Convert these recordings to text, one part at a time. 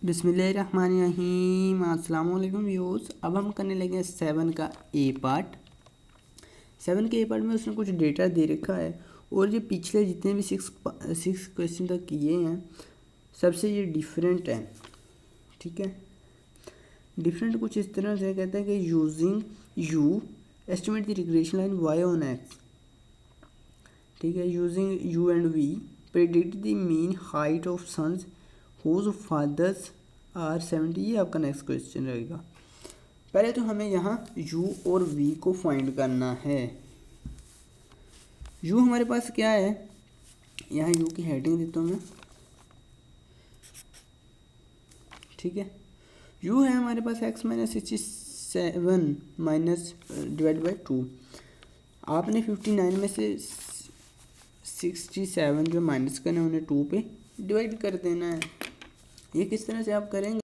बिस्मिल्लाहिर्रहमानिर्रहीम। अस्सलाम वालेकुम व्यूअर्स। अब हम करने लगे हैं 7 का ए पार्ट। 7 के ए पार्ट में उसने कुछ डेटा दे रखा है और ये पिछले जितने भी सिक्स क्वेश्चन तक किए हैं सबसे ये डिफरेंट है। ठीक है, डिफरेंट कुछ इस तरह से कहता है कि using U estimate the regression line Y on X. ठीक है, using U and V predict the mean height of sons whose fathers are 70। ये आपका नेक्स्ट क्वेश्चन रहेगा। पहले तो हमें यहाँ u और v को फाइंड करना है। u हमारे पास क्या है, यहाँ u की हेडिंग देता हूँ मैं। ठीक है, u है हमारे पास x minus 67 minus divide by 2। आपने 59 में से 67 जो माइनस करना है उन्हें 2 पे डिवाइड कर देना है। ये किस तरह से आप करेंगे,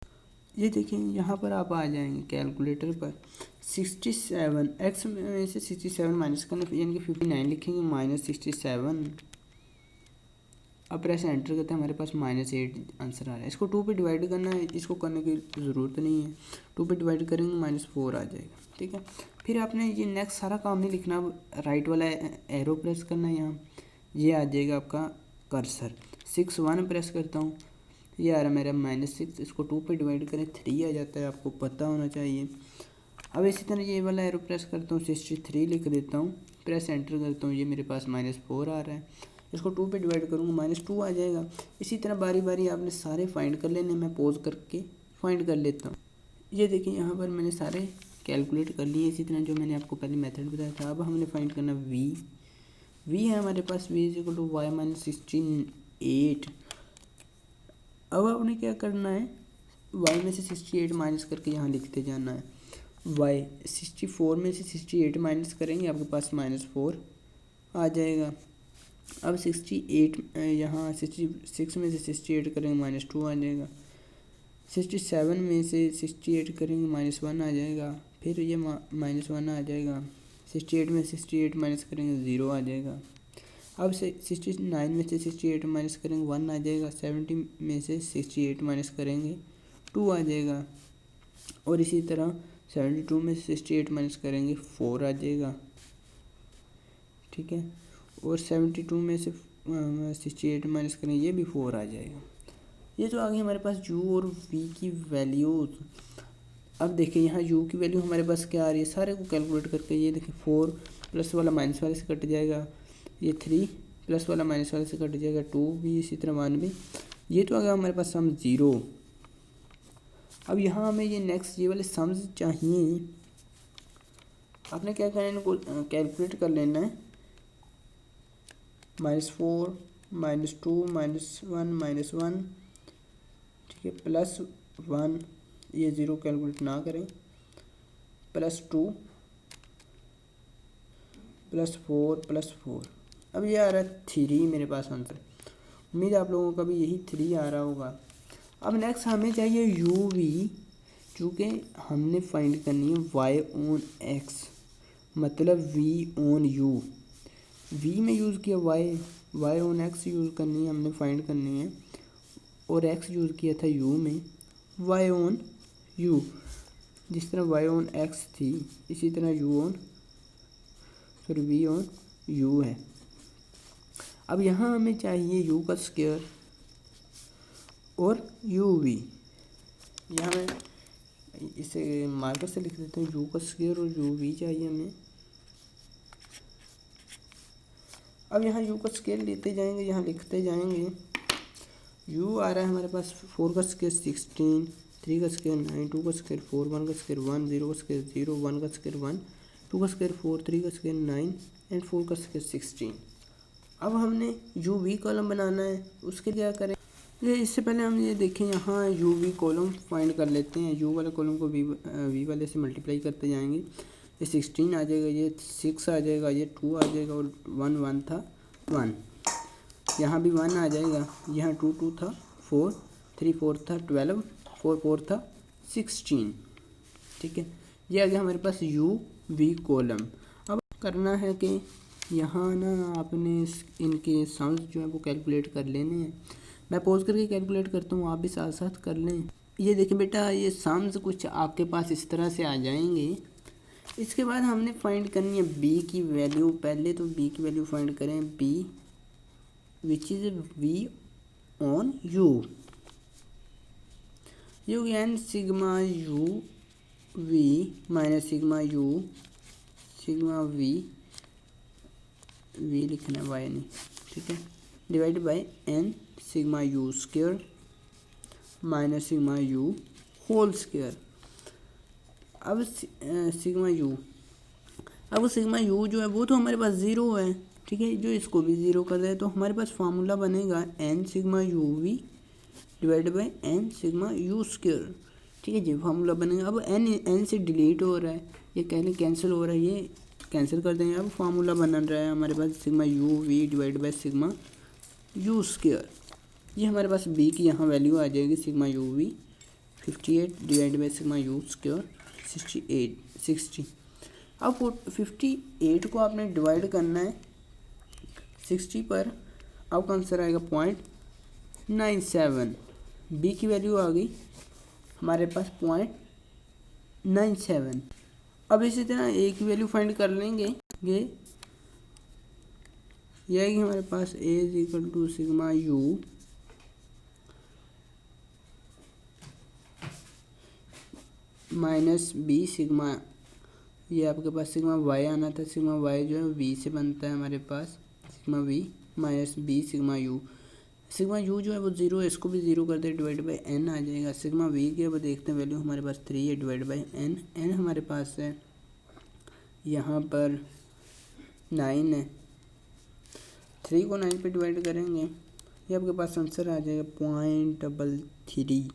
ये देखें यहाँ पर आप आ जाएंगे कैलकुलेटर पर 67 x में से 67 माइनस करना यानी कि 59 लिखेंगे माइनस 67। अब प्रेस एंटर करते हैं, हमारे पास -8 आंसर आ रहा है। इसको 2 पे डिवाइड करना है, इसको करने की ज़रूरत नहीं है। 2 पे डिवाइड करेंगे -4 आ जाएगा। ठीक है, फिर आपने ये नेक्स्ट सारा काम नहीं लिखना, राइट वाला एरो प्रेस करना है। यहाँ ये आ जाएगा आपका कर्सर। 61 प्रेस करता हूँ, ये आ रहा मेरा -6। इसको 2 पे डिवाइड करें 3 आ जाता है, आपको पता होना चाहिए। अब इसी तरह ये वाला एरो प्रेस करता हूँ, 63 लिख देता हूँ, प्रेस एंटर करता हूँ, ये मेरे पास -4 आ रहा है। इसको 2 पे डिवाइड करूँगा -2 आ जाएगा। इसी तरह बारी बारी आपने सारे फाइंड कर लेने, मैं पॉज करके फाइंड कर लेता हूँ। ये देखिए यहाँ पर मैंने सारे कैलकुलेट कर लिए, इसी तरह जो मैंने आपको पहले मेथड बताया था। अब हमने फाइंड करना v है हमारे पास, v is equal to y minus 68। अब आपने क्या करना है, y में से 68 माइनस करके यहाँ लिखते जाना है। y 64 में से 68 माइनस करेंगे, आपके पास -4 आ जाएगा। अब 68 यहाँ 66 में से 68 करेंगे -2 आ जाएगा। 67 में से 68 करेंगे -1 आ जाएगा, फिर ये -1 आ जाएगा। 68 में 68 माइनस करेंगे 0 आ जाएगा। अब से 69 में से 68 माइनस करेंगे 1 आ जाएगा। 70 में से 68 माइनस करेंगे 2 आ जाएगा। और इसी तरह 72 में से 68 माइनस करेंगे 4 आ जाएगा। ठीक है, और 72 में से 68 माइनस करेंगे, ये भी 4 आ जाएगा। ये तो आ गई हमारे पास u और v की वैल्यूज़। अब देखिए यहाँ u की वैल्यू हमारे पास क्या आ रही है, सारे को कैलकुलेट करके ये देखिए 4 प्लस वाला माइनस वाले से कट जाएगा, ये 3 प्लस वाला माइनस वाले से कट जाएगा, 2 भी इसी तरह 1 भी। ये तो आ गया हमारे पास सम 0। अब यहाँ हमें ये नेक्स्ट ये वाले सम्स चाहिए। आपने क्या करना है, इनको कैलकुलेट कर लेना है। -4 -2 -1 -1, ठीक है, +1, ये 0 कैलकुलेट ना करें, +2 +4 +4। अब ये आ रहा है 3 मेरे पास आंसर। उम्मीद है आप लोगों का भी यही 3 आ रहा होगा। अब नेक्स्ट हमें चाहिए u v, चूँकि हमने फाइंड करनी है y ऑन x, मतलब v ऑन u। v में यूज़ किया y ऑन x यूज़ करनी है, हमने फाइंड करनी है, और x यूज़ किया था u में, y ऑन u। जिस तरह y ऑन x थी इसी तरह v ऑन u है। अब यहाँ हमें चाहिए u का स्क्वायर और uv। यहाँ मैं इसे मार्कर से लिख देता हूँ, u का स्क्वायर और uv चाहिए हमें। अब यहाँ u का स्क्वायर लेते जाएंगे, यहाँ लिखते जाएंगे। u आ रहा है हमारे पास 4 का स्क्वायर 16, 3 का स्क्वायर 9, 2 का स्क्वायर 4, 1 का स्क्वायर 1, 0 का स्क्वायर 0, 1 का स्क्वायर 1, 2 का स्क्वायर 4, 3 का स्क्वायर 9 एंड 4 का स्क्वायर 16। अब हमने यू वी कॉलम बनाना है, उसके लिए क्या करें, ये इससे पहले हम ये देखें, यहाँ यू वी कॉलम फाइंड कर लेते हैं। यू वाले कॉलम को वी वाले से मल्टीप्लाई करते जाएंगे। ये 16 आ जाएगा, ये 6 आ जाएगा, ये 2 आ जाएगा, और 1 था 1, यहाँ भी 1 आ जाएगा, यहाँ 2 था 4, 3 4 था 12, 4 4 था 16। ठीक है, ये आ गया हमारे पास यू वी कॉलम। अब करना है कि यहाँ ना आपने इनके सम्स जो है वो कैलकुलेट कर लेने हैं। मैं पॉज करके कैलकुलेट करता हूँ, आप भी साथ साथ कर लें। ये देखिए बेटा, ये सम्स कुछ आपके पास इस तरह से आ जाएंगे। इसके बाद हमने फाइंड करनी है बी की वैल्यू। पहले तो बी की वैल्यू फाइंड करें, B which is V on U. U N sigma U V minus sigma U sigma V लिखना है, वाई नहीं, ठीक है, divide by N sigma U square minus sigma U whole square. अब sigma U जो है वो तो हमारे पास ज़ीरो है, ठीक है, जो इसको भी ज़ीरो कर दे तो हमारे पास फार्मूला बनेगा N sigma U V divide by N sigma U square, ठीक है जी, फार्मूला बनेगा। अब एन से डिलीट हो रहा है, ये कहने कैंसिल हो रहा है, ये कैंसिल कर देंगे। अब फार्मूला बन रहा है हमारे पास sigma U V divide by sigma U square. ये हमारे पास बी की यहाँ वैल्यू आ जाएगी, sigma U V 58 divide by sigma U square 60। अब 58 को आपने डिवाइड करना है 60 पर, आपका आंसर आएगा 0.97। बी की वैल्यू आ गई हमारे पास 0.97। अब इसी तरह ए की वैल्यू फाइंड कर लेंगे। ये आएगी हमारे पास A is equal to sigma U minus B sigma, ये आपके पास सिग्मा वाई आना था, सिग्मा वाई जो है वी से बनता है हमारे पास, sigma V minus B sigma U जो है वो ज़ीरो है, इसको भी ज़ीरो कर दे, डिवाइड बाई एन आ जाएगा। सिग्मा वी की अब देखते हैं वैल्यू हमारे पास 3 है, डिवाइड बाई एन हमारे पास है यहाँ पर 9 है, 3 को 9 पे डिवाइड करेंगे, ये आपके पास आंसर आ जाएगा 0.33।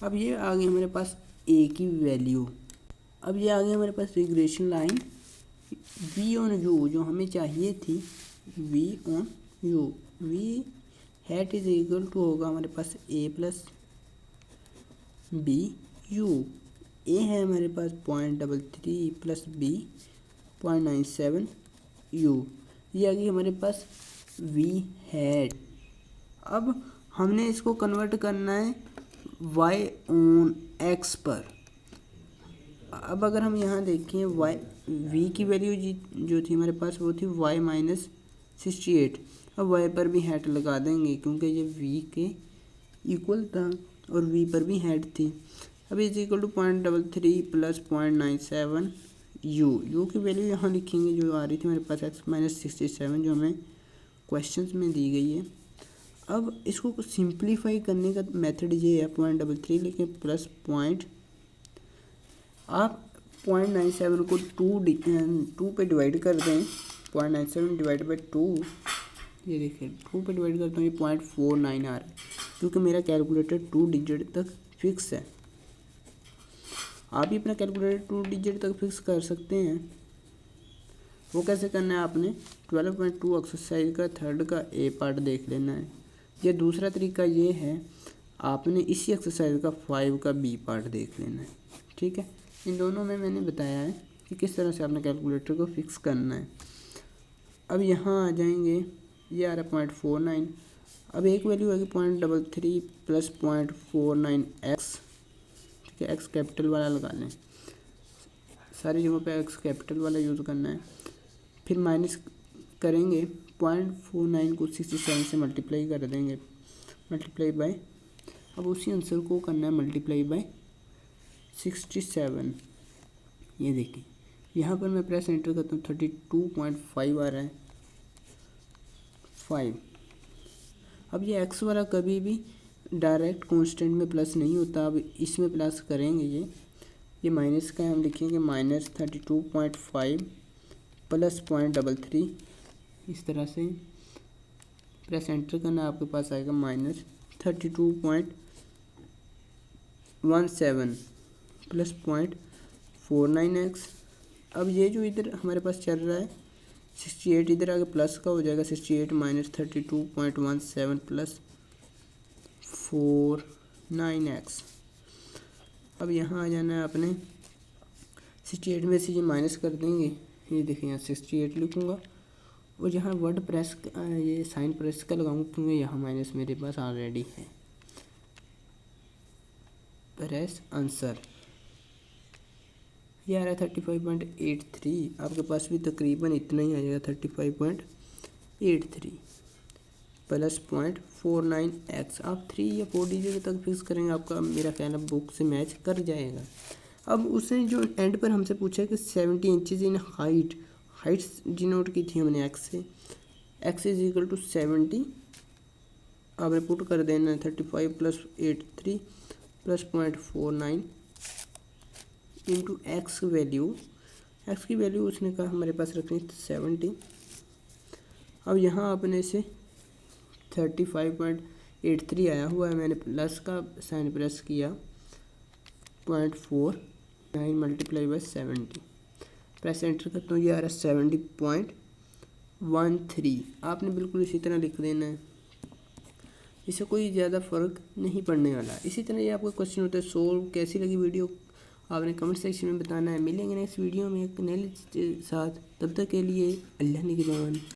अब ये आ गई हमारे पास ए की वैल्यू। अब ये आ गई हमारे पास regression line V on U जो हमें चाहिए थी, V on U, V hat is equal to होगा हमारे पास A plus B U. A है हमारे पास 0.33 प्लस बी 0.97 यू, ये आ गई हमारे पास वी हैट। अब हमने इसको कन्वर्ट करना है y ऑन x पर। अब अगर हम यहाँ देखें y v की वैल्यू जो थी हमारे पास वो थी y माइनस 68। अब y पर भी हैट लगा देंगे क्योंकि ये v के इक्वल था और v पर भी हैट थी। अब is equal to 0.33 plus 0.97 U की वैल्यू यहाँ लिखेंगे जो आ रही थी हमारे पास x माइनस 67 जो हमें क्वेश्चंस में दी गई है। अब इसको सिंप्लीफाई करने का मेथड ये है 0.33 लेके प्लस आप 0.97 को 2 पे डिवाइड कर दें, 0.97 डिवाइड बाई 2, ये देखिए 2 पे डिवाइड करता हूँ, ये 0.49 आ रहा है क्योंकि मेरा कैलकुलेटर 2 डिजिट तक फिक्स है। आप भी अपना कैलकुलेटर 2 डिजिट तक फिक्स कर सकते हैं। वो कैसे करना है, आपने 12.2 एक्सरसाइज का थर्ड का ए पार्ट देख लेना है। या दूसरा तरीका ये है, आपने इसी एक्सरसाइज का 5 का बी पार्ट देख लेना है, ठीक है। इन दोनों में मैंने बताया है कि किस तरह से आपने कैलकुलेटर को फिक्स करना है। अब यहाँ आ जाएंगे, ये आ रहा है 0.49। अब एक वैल्यू आएगी 0.33 प्लस 0.49 एक्स, ठीक है, एक्स कैपिटल वाला लगा लें, सारी जगहों पे एक्स कैपिटल वाला यूज़ करना है। फिर माइनस करेंगे 0.49 को 67 से मल्टीप्लाई कर देंगे, मल्टीप्लाई बाय, अब उसी आंसर को करना है मल्टीप्लाई बाय 67। ये देखिए यहाँ पर मैं प्रेस एंटर करता हूँ 32.5 आ रहा है 5। अब ये एक्स वाला कभी भी डायरेक्ट कांस्टेंट में प्लस नहीं होता, अब इसमें प्लस करेंगे, ये माइनस का हम लिखेंगे माइनस 32.5 प्लस 0.33, इस तरह से प्रेस एंटर करना, आपके पास आएगा माइनस 32.17 प्लस 0.49x। अब ये जो इधर हमारे पास चल रहा है 68, इधर आगे प्लस का हो जाएगा 68 माइनस 32.17 प्लस 49x। अब यहाँ आ जाना है आपने 68 में से ये माइनस कर देंगे, ये देखिए यहाँ 68 लिखूँगा और यहाँ वर्ड प्रेस ये साइन प्रेस का लगाऊँ क्योंकि यहाँ माइनस मेरे पास ऑलरेडी है। प्रेस आंसर ये आ रहा है 35.83। आपके पास भी तकरीबन इतना ही आ जाएगा 35.83 प्लस 0.49x। आप 3 या 4 डिजिट तक फिक्स करेंगे, आपका मेरा ख्याल है बुक से मैच कर जाएगा। अब उसने जो एंड पर हमसे पूछा कि 70 इंचज़ इन हाइट्स डिनोट की थी हमने एक्स से, x इज इक्वल टू 70। आपने पुट कर देना है 35 + 83 + 0.49 इंटू एक्स वैल्यू। एक्स की वैल्यू उसने कहा हमारे पास रखनी 70। अब यहाँ आपने से 35.83 आया हुआ है, मैंने प्लस का साइन प्रेस किया 0.49 मल्टीप्लाई बाय 70, प्रेस एंटर करता हूँ, ये आ रहा है 70.13। आपने बिल्कुल इसी तरह लिख देना है, इससे कोई ज़्यादा फ़र्क नहीं पड़ने वाला। इसी तरह ये आपका क्वेश्चन होता है सोल्व। कैसी लगी वीडियो आपने कमेंट सेक्शन में बताना है। मिलेंगे नेक्स्ट वीडियो में एक नए के साथ, तब तक के लिए अल्लाह निगहबान।